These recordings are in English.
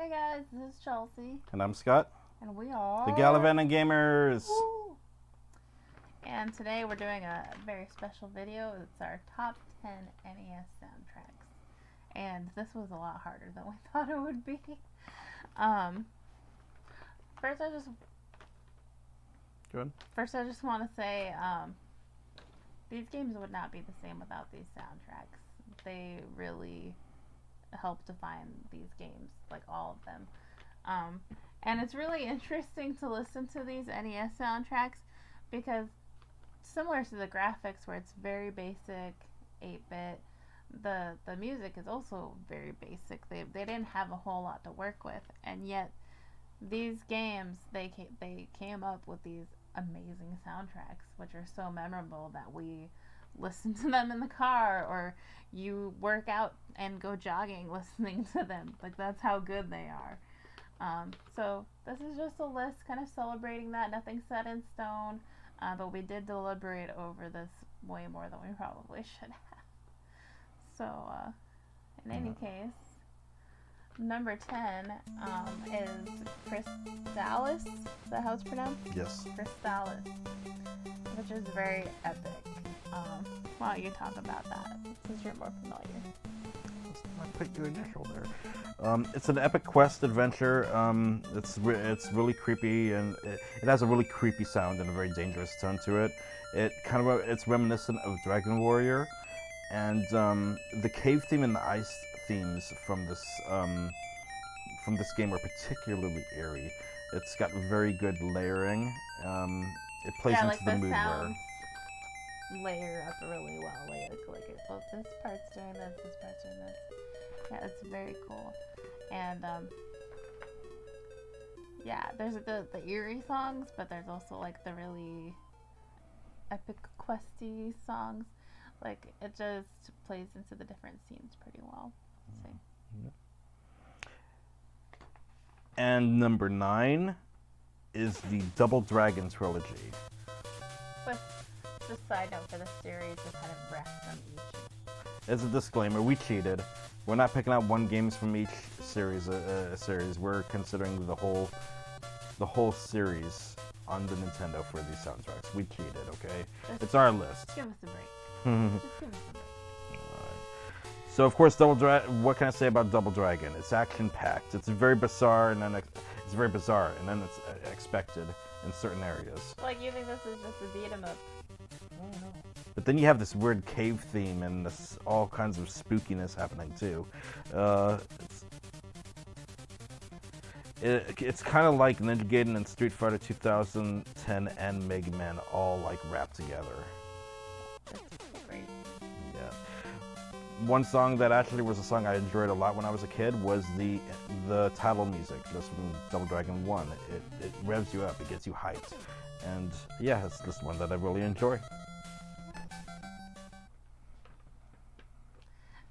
Hey guys, this is Chelsea. And I'm Scott. And we are The Gallivanting Gamerz. Woo! And today we're doing a very special video. It's our top 10 NES Sound Tracks. And this was a lot harder than we thought it would be. First I just want to say these games would not be the same without these soundtracks. They really help define these games, like all of them. And it's really interesting to listen to these NES soundtracks because similar to the graphics where it's very basic 8-bit, the music is also very basic. They didn't have a whole lot to work with, and yet these games they came up with these amazing soundtracks which are so memorable that we listen to them in the car, or you work out and go jogging listening to them. Like, that's how good they are. So this is just a list kind of celebrating that. Nothing set in stone, but we did deliberate over this way more than we probably should have. So in any case, number 10 is Crystallis. Is that how it's pronounced? Yes. Crystallis, which is very epic. Why don't you talk about that, since you're more familiar? I put your initial there. It's an epic quest adventure. It's really creepy, and it has a really creepy sound and a very dangerous tone to it. It's reminiscent of Dragon Warrior, and the cave theme and the ice themes from this game are particularly eerie. It's got very good layering. It plays into the mood where layer up really well. Like this part's doing this part's doing this. Yeah, it's very cool. And yeah, there's the eerie songs, but there's also like the really epic questy songs. Like, it just plays into the different scenes pretty well. So. And number 9 is the Double Dragon Trilogy. Just side note for the series, we kind of wrapped them each. As a disclaimer, we cheated. We're not picking out one games from each series. We're considering the whole series on the Nintendo for these soundtracks. We cheated, okay? It's our list. Give us a break. Just give us a break. So of course, what can I say about Double Dragon? It's action-packed. It's very bizarre, and then it's expected in certain areas. Like, you think this is just a beat 'em up? But then you have this weird cave theme and this all kinds of spookiness happening too. It's kind of like Ninja Gaiden and Street Fighter 2010 and Mega Man all like wrapped together. Great. Yeah. One song that actually was a song I enjoyed a lot when I was a kid was the title music. This from Double Dragon 1. It revs you up. It gets you hyped. And yeah, it's just one that I really enjoy.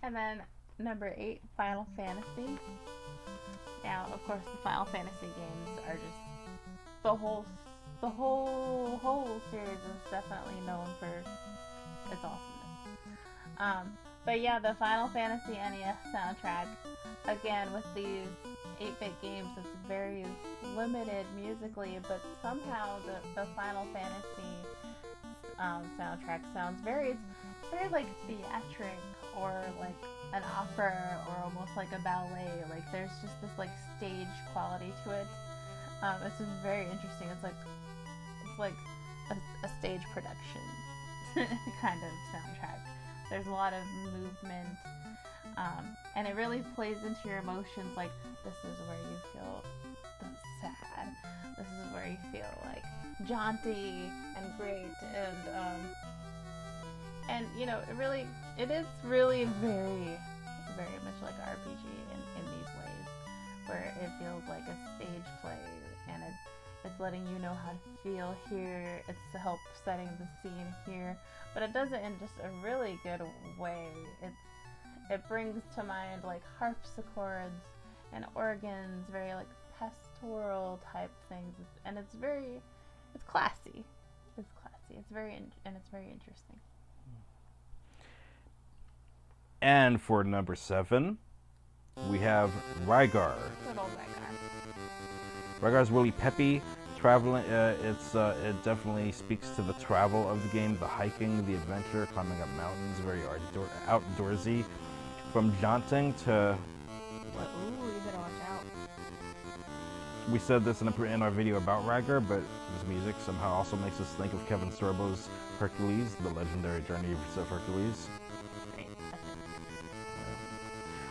And then number 8, Final Fantasy. Now, of course, the Final Fantasy games are just the whole series is definitely known for its awesomeness. But yeah, the Final Fantasy NES soundtrack, again with these 8-bit games, it's very limited musically, but somehow the Final Fantasy soundtrack sounds it's very like theatric, or like an opera, or almost like a ballet. Like, there's just this like stage quality to it. It's just very interesting. It's like a stage production kind of soundtrack. There's a lot of movement, and it really plays into your emotions. Like, this is where you feel sad. This is where you feel like jaunty and great, and you know, it is really very, very much like RPG in these ways, where it feels like a stage play, and it's letting you know how to feel here. It's to help setting the scene here, but it does it in just a really good way. It brings to mind like harpsichords and organs, very like pastoral type things, and it's classy. It's classy. It's very interesting. And for number 7, we have Rygar. Good old Rygar. Rhaegar is really peppy. Traveling, it definitely speaks to the travel of the game, the hiking, the adventure, climbing up mountains, very outdoorsy. From jaunting to... Ooh, you better watch out. We said this in our video about Rhaegar, but his music somehow also makes us think of Kevin Sorbo's Hercules, the legendary journey of Hercules. Great.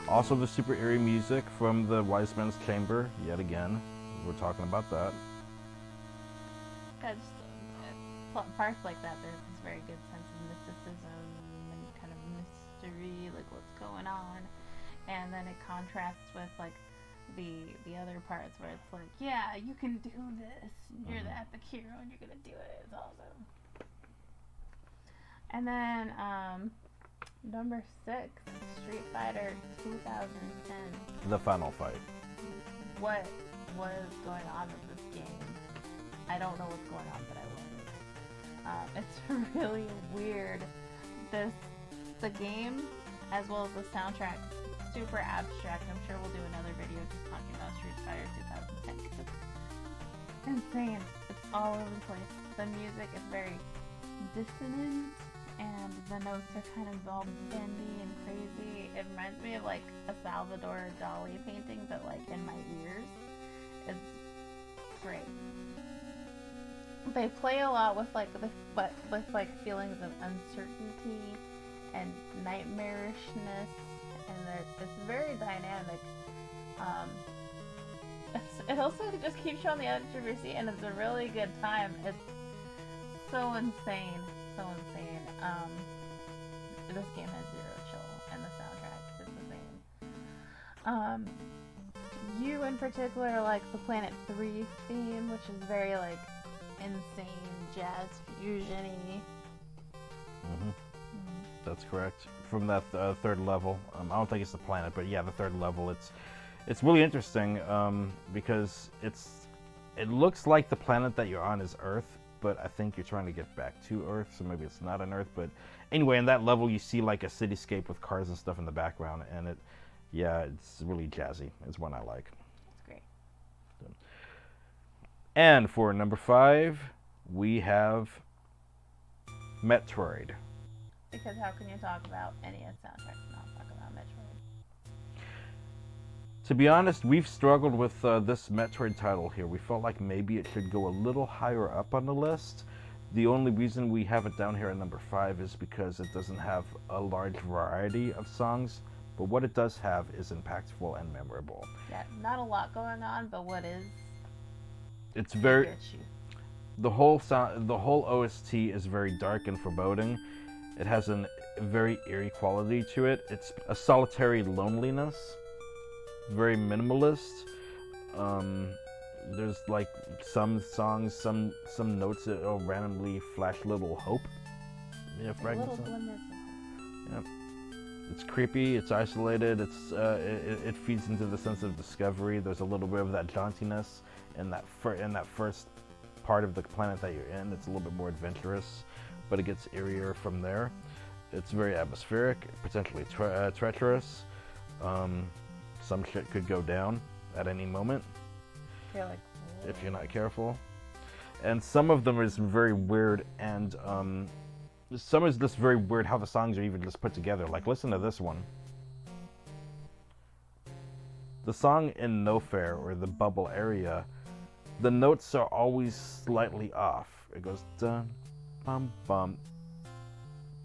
Also the super eerie music from the Wise Man's Chamber, yet again. We're talking about that. Yeah, just parts like that, there's this very good sense of mysticism and kind of mystery, like what's going on. And then it contrasts with like the other parts where it's like, yeah, you can do this. You're the epic hero and you're gonna do it. It's awesome. And then number 6, Street Fighter 2010. The final fight. What was going on with this game? I don't know what's going on, but I love it. It's really weird. The game, as well as the soundtrack, super abstract. I'm sure we'll do another video just talking about Street Fighter 2010. It's insane. It's all over the place. The music is very dissonant, and the notes are kind of all bendy and crazy. It reminds me of like a Salvador Dali painting, but like in my ears. It's great. They play a lot with like feelings of uncertainty and nightmarishness, and it's very dynamic. It also just keeps you on the edge of your seat, and it's a really good time. It's so insane, so insane. This game has zero chill, and the soundtrack is the same. You in particular like the Planet 3 theme, which is very like insane jazz fusion-y. That's correct. From that third level, I don't think it's the planet, but yeah, the third level. It's really interesting because it looks like the planet that you're on is Earth, but I think you're trying to get back to Earth, so maybe it's not on Earth. But anyway, in that level, you see like a cityscape with cars and stuff in the background, and it's really jazzy. It's one I like. That's great. And for number 5, we have Metroid. Because how can you talk about NES soundtracks and not talk about Metroid? To be honest, we've struggled with this Metroid title here. We felt like maybe it should go a little higher up on the list. The only reason we have it down here at number 5 is because it doesn't have a large variety of songs, but what it does have is impactful and memorable. Yeah, not a lot going on, but what is? It's very... The whole OST is very dark and foreboding. It has a very eerie quality to it. It's a solitary loneliness, very minimalist. There's like some songs, some notes that will randomly flash little hope. Fragments. Yeah. It's creepy. It's isolated. It feeds into the sense of discovery. There's a little bit of that jauntiness in that first part of the planet that you're in. It's a little bit more adventurous, but it gets eerier from there. It's very atmospheric, potentially treacherous. Some shit could go down at any moment if you're not careful. And some of them is very weird, and some is just very weird how the songs are even just put together. Like, listen to this one. The song in No Fair, or the bubble area, the notes are always slightly off. It goes dun, bum, bum,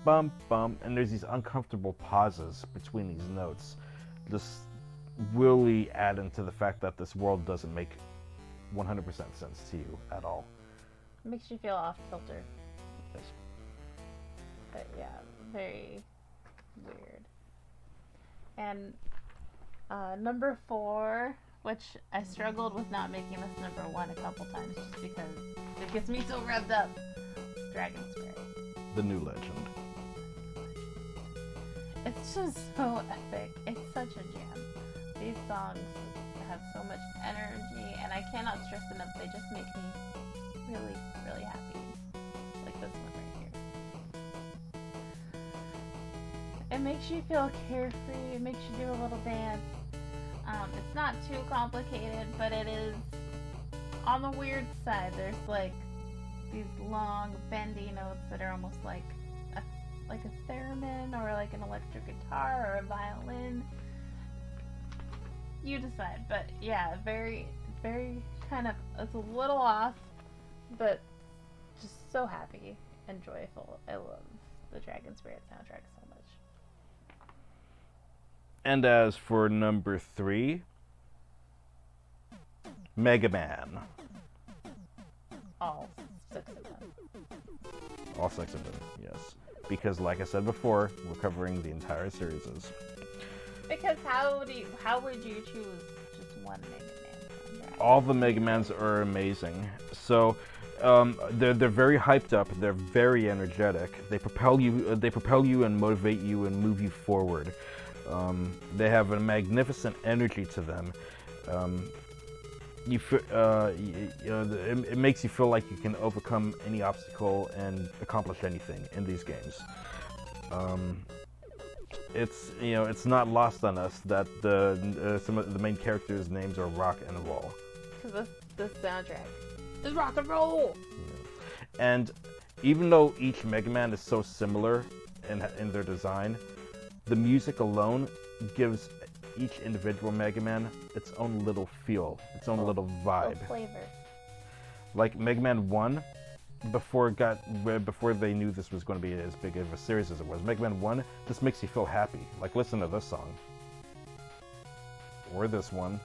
bum, bum, and there's these uncomfortable pauses between these notes. Just really add into the fact that this world doesn't make 100% sense to you at all. It makes you feel off kilter. Yes. But yeah, very weird. And number 4, which I struggled with not making this number 1 a couple times just because it gets me so revved up. Dragon's Spirit. The New Legend. It's just so epic. It's such a jam. These songs have so much energy, and I cannot stress enough, they just make me really, really happy. Like this one right here. It makes you feel carefree, it makes you do a little dance. It's not too complicated, but it is on the weird side. There's like these long bendy notes that are almost like a theremin or like an electric guitar or a violin. You decide, but yeah, very, very kind of, it's a little off, but just so happy and joyful. I love the Dragon Spirit soundtrack so much. And as for number 3, Mega Man. All 6 of them. All 6 of them, yes. Because like I said before, we're covering the entire series. Because how would you choose just one Mega Man soundtrack? All the Mega Mans are amazing. So they're very hyped up. They're very energetic. They propel you and motivate you and move you forward. They have a magnificent energy to them. It makes you feel like you can overcome any obstacle and accomplish anything in these games. It's not lost on us that some of the main characters' names are Rock and Roll. Because the soundtrack is rock and roll. Yeah. And even though each Mega Man is so similar in their design, the music alone gives each individual Mega Man its own little feel, its own little vibe. Flavor. Like Mega Man 1, before they knew this was going to be as big of a series as it was, Mega Man 1 just makes you feel happy. Like, listen to this song. Or this one.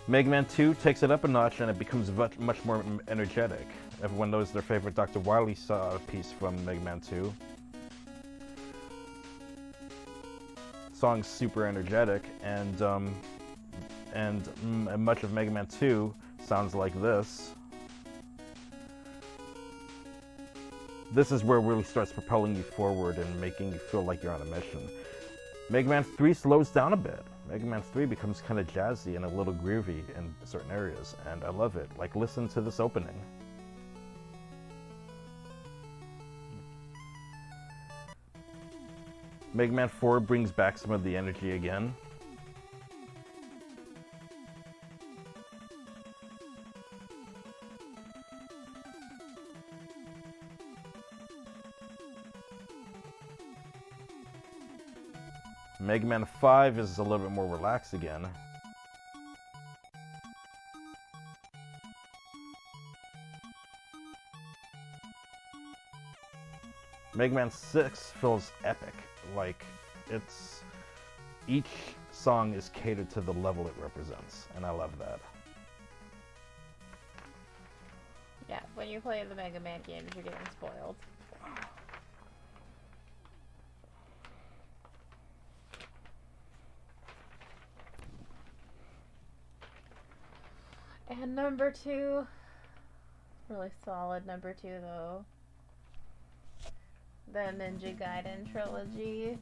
Mega Man 2 takes it up a notch and it becomes much more energetic. Everyone knows their favorite Dr. Wily piece from Mega Man 2. Song's super energetic, and much of Mega Man 2 sounds like this. This is where it really starts propelling you forward and making you feel like you're on a mission. Mega Man 3 slows down a bit. Mega Man 3 becomes kind of jazzy and a little groovy in certain areas, and I love it. Like, listen to this opening. Mega Man 4 brings back some of the energy again. Mega Man 5 is a little bit more relaxed again. Mega Man 6 feels epic. Like, each song is catered to the level it represents, and I love that. Yeah, when you play the Mega Man games, you're getting spoiled. And number 2, really solid number 2 though. The Ninja Gaiden Trilogy.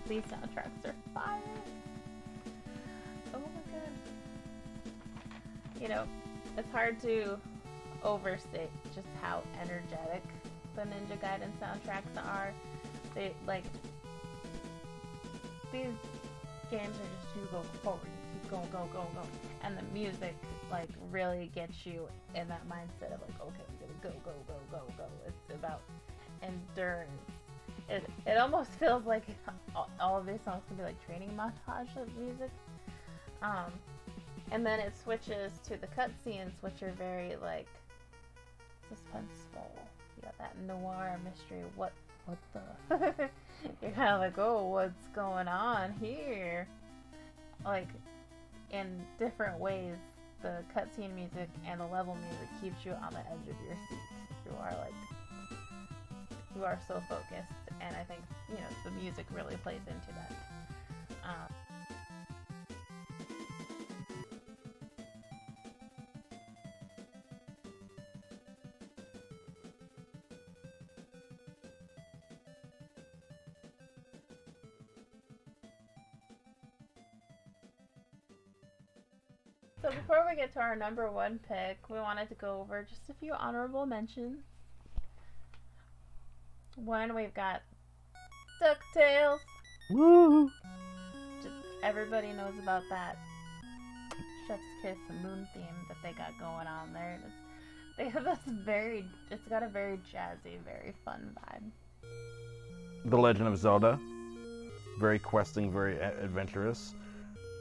These soundtracks are fire. Oh my god. It's hard to overstate just how energetic the Ninja Gaiden soundtracks are. These games are just, you go forward, you keep going, go, go, go. And the music, really gets you in that mindset of, okay, we're gonna go, go, go, go, go. It's about endurance. It almost feels like all of these songs can be like training montage of music. And then it switches to the cutscenes, which are very suspenseful. You got that noir mystery. What the? You're kind of like, oh, what's going on here? In different ways, the cutscene music and the level music keeps you on the edge of your seat. You are so focused, and I think the music really plays into that. So before we get to our number 1 pick, we wanted to go over just a few honorable mentions. One, we've got Ducktales. Woo! Just everybody knows about that Chef's Kiss Moon theme that they got going on there. They have this it's got a very jazzy, very fun vibe. The Legend of Zelda. Very questing, very adventurous.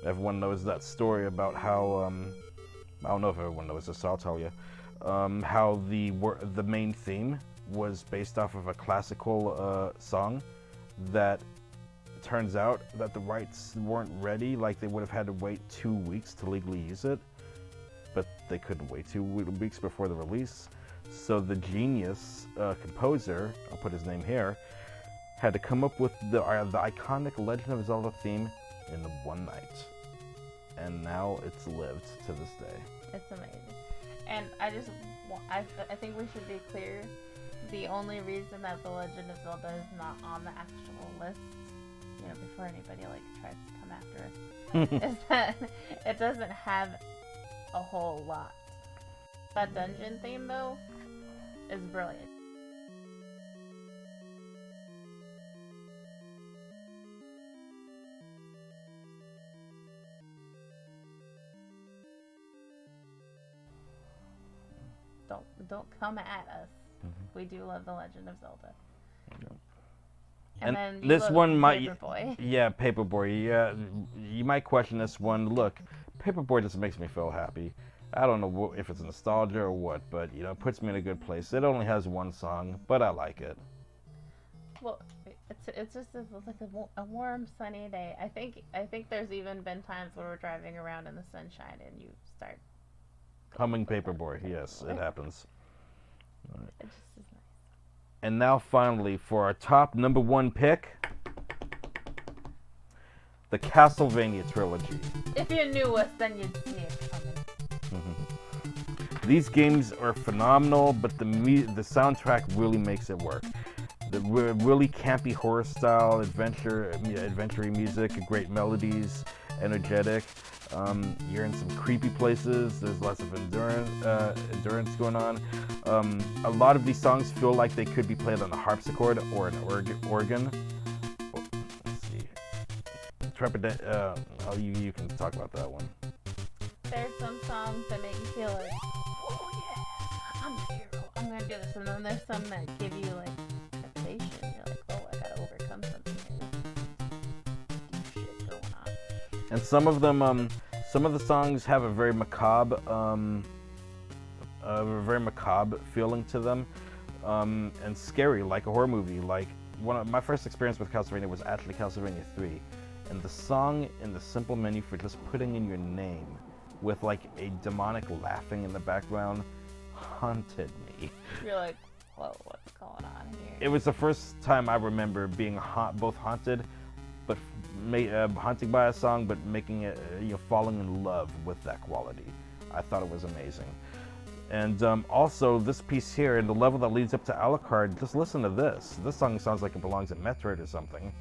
Everyone knows that story about how, I don't know if everyone knows this, so I'll tell you. How the main theme was based off of a classical song that turns out that the rights weren't ready, like they would have had to wait 2 weeks to legally use it, but they couldn't wait 2 weeks before the release. So the genius composer, I'll put his name here, had to come up with the iconic Legend of Zelda theme in one night. And now it's lived to this day. It's amazing. And I think we should be clear, the only reason that The Legend of Zelda is not on the actual list, before anybody tries to come after us, is that it doesn't have a whole lot. That dungeon theme, though, is brilliant. Don't come at us. Mm-hmm. We do love The Legend of Zelda. Yeah. And then this one might, Paperboy. Yeah, Paperboy. Yeah, you might question this one. Look, Paperboy just makes me feel happy. I don't know if it's nostalgia or what, but it puts me in a good place. It only has one song, but I like it. Well, it's just like a warm, sunny day. I think there's even been times where we're driving around in the sunshine and you start humming Paperboy. Yes, it happens. Right. It just is nice. And now finally, for our top number 1 pick, the Castlevania Trilogy. If you knew us, then you'd see it coming. Mm-hmm. These games are phenomenal, but the soundtrack really makes it work. The really campy horror style, adventure music, great melodies, energetic. You're in some creepy places. There's lots of endurance going on. A lot of these songs feel like they could be played on a harpsichord or an organ. Oh, let's see. You can talk about that one. There's some songs that make you feel like, oh yeah, I'm a hero. I'm gonna do this. And then there's some that give you trepidation. You're like, oh, I gotta overcome something here. Shit going on. And some of the songs have a very macabre feeling to them, and scary, like a horror movie. Like my first experience with Castlevania was actually Castlevania 3, and the song in the simple menu for just putting in your name, with a demonic laughing in the background, haunted me. You're like, whoa, what's going on here? It was the first time I remember being both haunted, but haunted by a song, but making it, falling in love with that quality. I thought it was amazing. And also, this piece here, and the level that leads up to Alucard, just listen to this. This song sounds like it belongs in Metroid or something.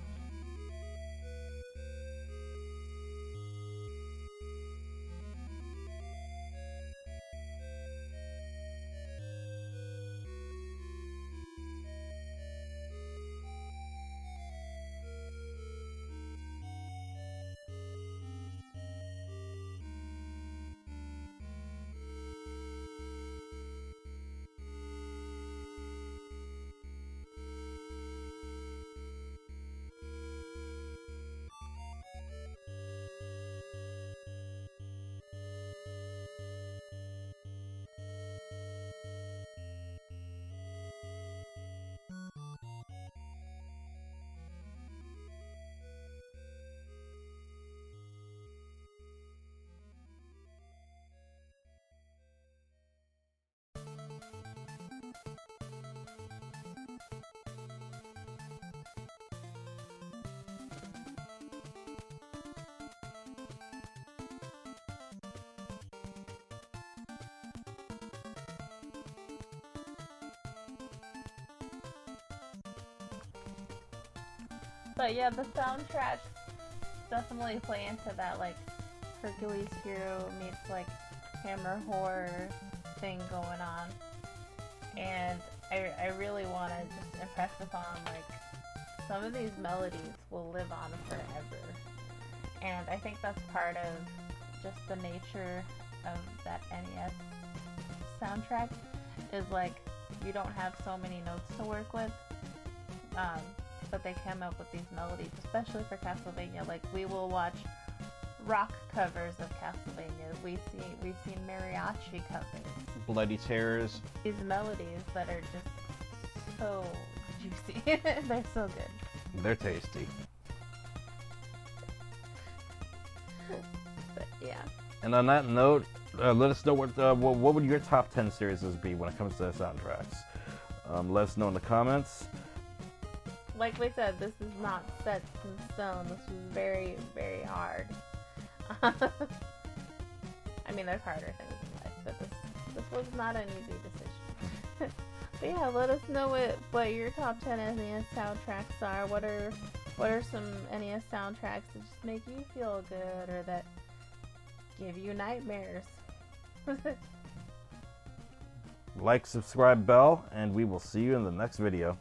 But yeah, the soundtracks definitely play into that Hercules Hero meets Hammer horror thing going on. And I really want to just impress upon, like, some of these melodies will live on forever. And I think that's part of just the nature of that NES soundtrack, is like, you don't have so many notes to work with, but they come up with these melodies, especially for Castlevania. Like, we will watch rock covers of Castlevania. We've seen mariachi covers. Bloody Tears. These melodies that are just so juicy. They're so good. They're tasty. But yeah. And on that note, let us know what would your top 10 series be when it comes to soundtracks. Let us know in the comments. Like we said, this is not set in stone. This was very, very hard. I mean, there's harder things in life, but this was not an easy decision. But yeah, let us know what your top 10 NES soundtracks are. What are some NES soundtracks that just make you feel good or that give you nightmares? Like, subscribe, bell, and we will see you in the next video.